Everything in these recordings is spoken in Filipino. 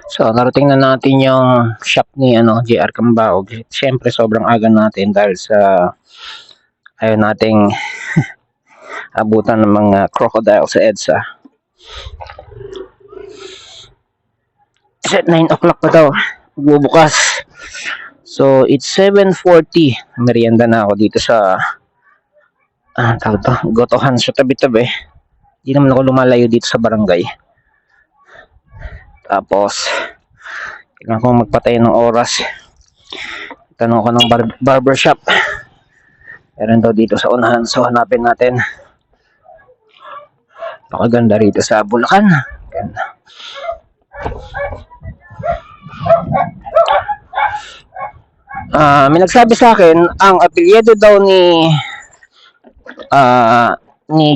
So, narating na natin yung shop ni JR Cambaog. Siyempre, sobrang aga natin dahil sa ayaw nating abutan ng mga crocodile sa EDSA. At 9 o'clock pa daw, bubukas. So, it's 7:40. Merienda na ako dito sa Gotohan sa tabi-tabi. Hindi naman ako lumalayo dito sa barangay. Tapos, kailangan kong magpatay ng oras. Tanong ko ng barbershop. Meron daw dito sa unahan. So, hanapin natin. Pakaganda rito sa Bulacan. Ganda. May nagsabi sa akin, ang apelyido daw ni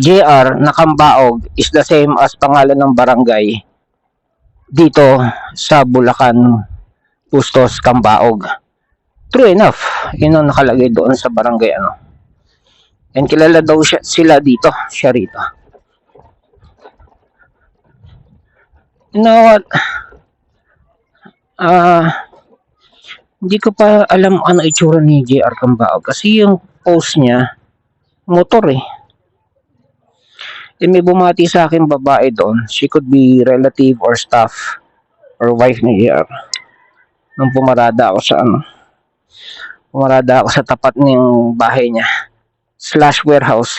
JR na Cambaog is the same as pangalan ng barangay dito sa Bulacan, Bustos, Cambaog. True enough, yun ang nakalagay doon sa barangay and kilala daw sila dito, siya rito. You know what? Hindi ko pa alam ano itsura ni JR Cambaog kasi yung post niya motor may bumati sa akin babae doon. She could be relative or staff or wife ni JR. Nung pumarada ako sa tapat ng bahay niya / warehouse.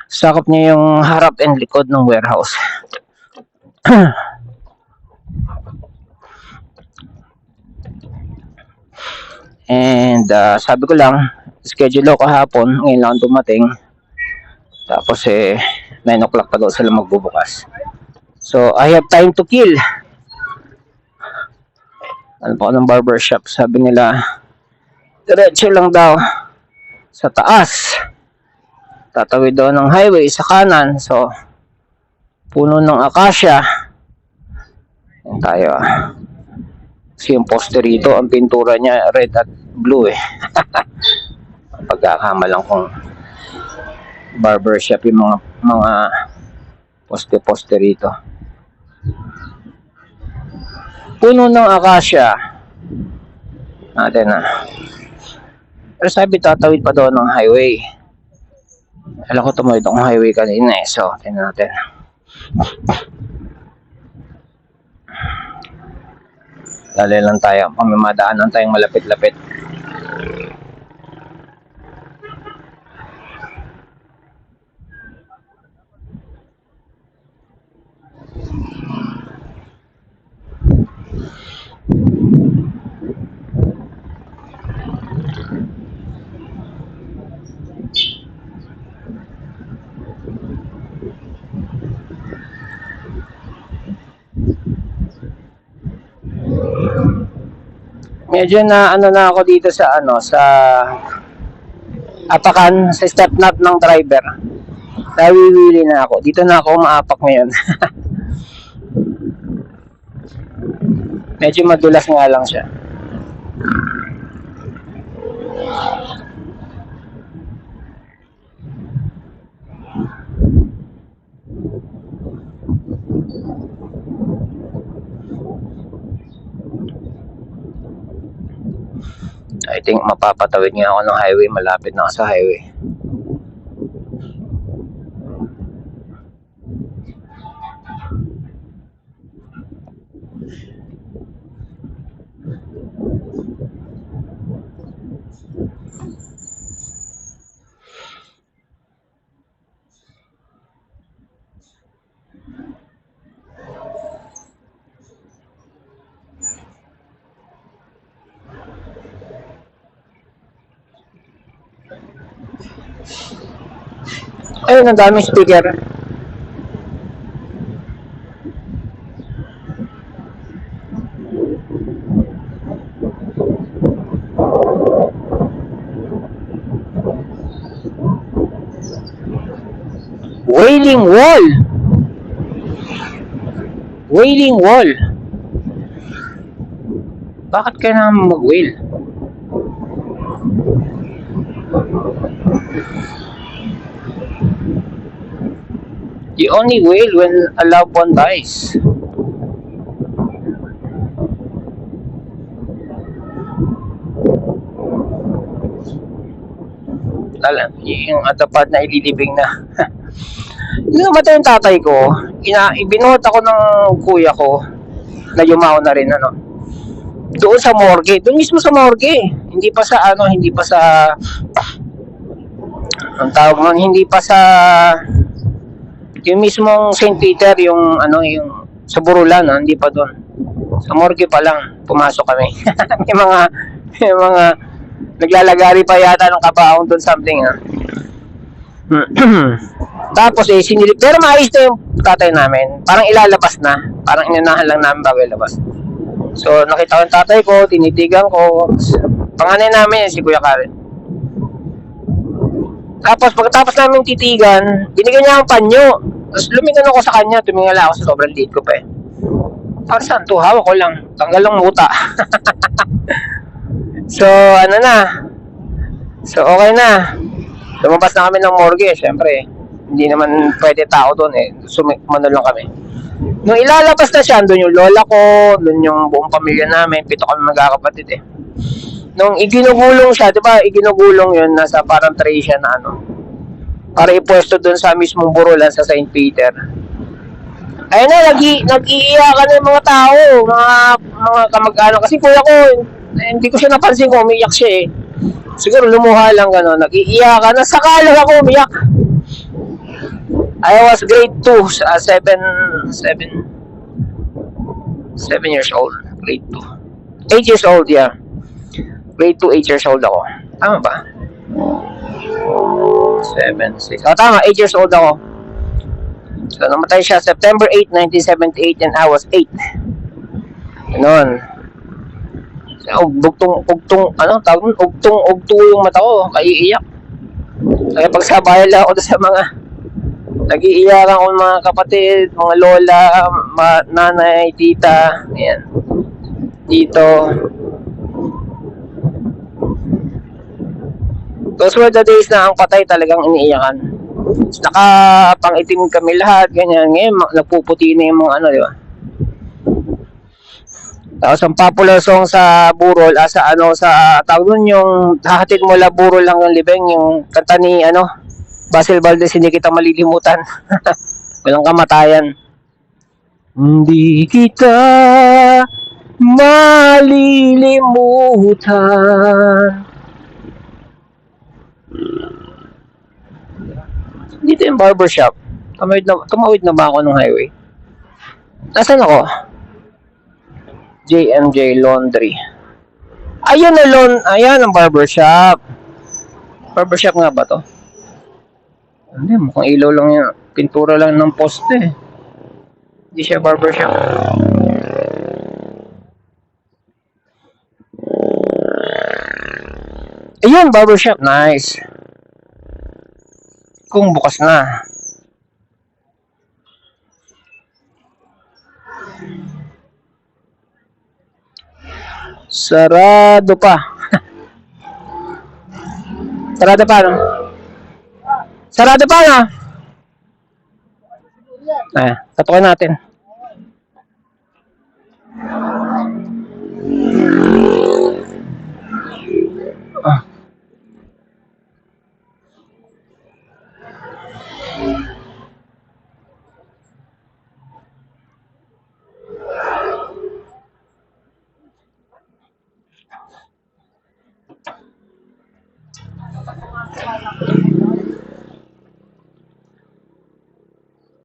Sakop niya yung harap and likod ng warehouse. And sabi ko lang, schedule ako kahapon, ngayon lang dumating. Tapos 9 o'clock pa daw sila magbubukas. So, I have time to kill. Ano pa ng barbershop? Sabi nila, diretso lang daw sa taas. Tatawid daw ng highway sa kanan. So, puno ng akasya. Yan tayo Kasi yung poster rito, ang pintura niya red at blue Pagkakamalang kong barbershop yung mga poste rito. Puno ng akasya natin Pero sabi tatawid pa doon ng highway. Alam ko tumawid akong highway kanina So, tingnan natin. Dali lang tayo. Pamimadaanan tayong malapit-lapit. Medyo na ako dito sa sa apakan sa step knot ng driver. Nawiwili na ako. Dito na ako maapak ngayon. Medyo madulas nga lang siya. I think mapapatawid nga ako ng highway. Malapit na sa highway. Ayun, ang daming speaker. Wailing Wall. Wailing Wall. Bakit kailangan mag-wail? You only wail when a loved one dies. yung at the part na ililibing na. Nung namatay yung tatay ko, ibinuhat ako ng kuya ko na yumao na rin, ano, doon sa morgue, doon mismo sa morgue, hindi pa sa ano, hindi pa sa, ang tawag nun, hindi pa sa yung mismong St. Peter, yung ano, yung sa Burulan, hindi pa doon. Sa morgue pa lang pumasok kami. may mga naglalagari pa yata ng kabaong doon, something, ha. Tapos sinilip, pero maayos na yung tatay namin, parang ilalabas na, parang inunahan lang namin bago ilabas. So nakita ko yung tatay ko, tinitigan ko, panganay namin si Kuya Karen. Tapos pagkatapos namin titigan, binigyan niya ang panyo. Tapos lumingon ako sa kanya, tumingala ako sa sobrang liit ko pa eh. Para saan to? Hawak ko lang, tanggal lang muta. So ano na, so okay na, lumabas na kami ng morgue, syempre hindi naman pwede tao doon eh, sumano lang kami. Nung ilalabas na siya, doon yung lola ko, doon yung buong pamilya namin, 7 kami magkakapatid eh. Nung iginugulong siya, di ba, iginugulong yun, nasa parang tray siya na ano, para ipwesto doon sa mismong burulan sa St. Peter. Ayun na, nag-iiyakan ng mga tao, mga kamag-anak. Kasi kuya ko, hindi ko siya napansin kung umiyak siya eh. Siguro lumuha lang gano'n, nag-iiyakan. Nasakala ako umiyak. I was grade 2, 7 years old. Grade 2. 8 years old, yeah. Grade 2, 8 years old ako. Tama ba? 7, 6. Oh, tama, 8 years old ako. So, namatay siya September 8, 1978 and I was 8. Ganon. So, ugtong, ano, tawag nun, ugto yung mata ko, kaiiyak. Kaya pagsabayan lang ako sa mga nag-iiyakan ko mga kapatid, mga lola, nanay, tita, ayan, dito. Those were the days na ang patay talagang iniiyakan. Nakapangitim kami lahat, ganyan. Ngayon, nagpuputi na yung mga ano, di ba? Tapos ang popular song sa Burol, sa ano, sa tawag nun yung hahatid mo la Burol hanggang Libeng, yung kanta ni ano, Basil Valdez, hindi kita malilimutan. Walang kamatayan. Hindi kita malilimutan. Dito yung barbershop. Tumawid na ba ako ng highway? Nasaan ako? JMJ Laundry. Ayun na ayan ang barbershop. Barbershop nga ba to? Hindi, mukhang ilaw lang yan. Pintura lang ng poste. Hindi siya barbershop. Ayun, barbershop. Nice. Kung bukas na. Sarado pa. Sarado pa, no? Sarado pa, no? Tatukan natin.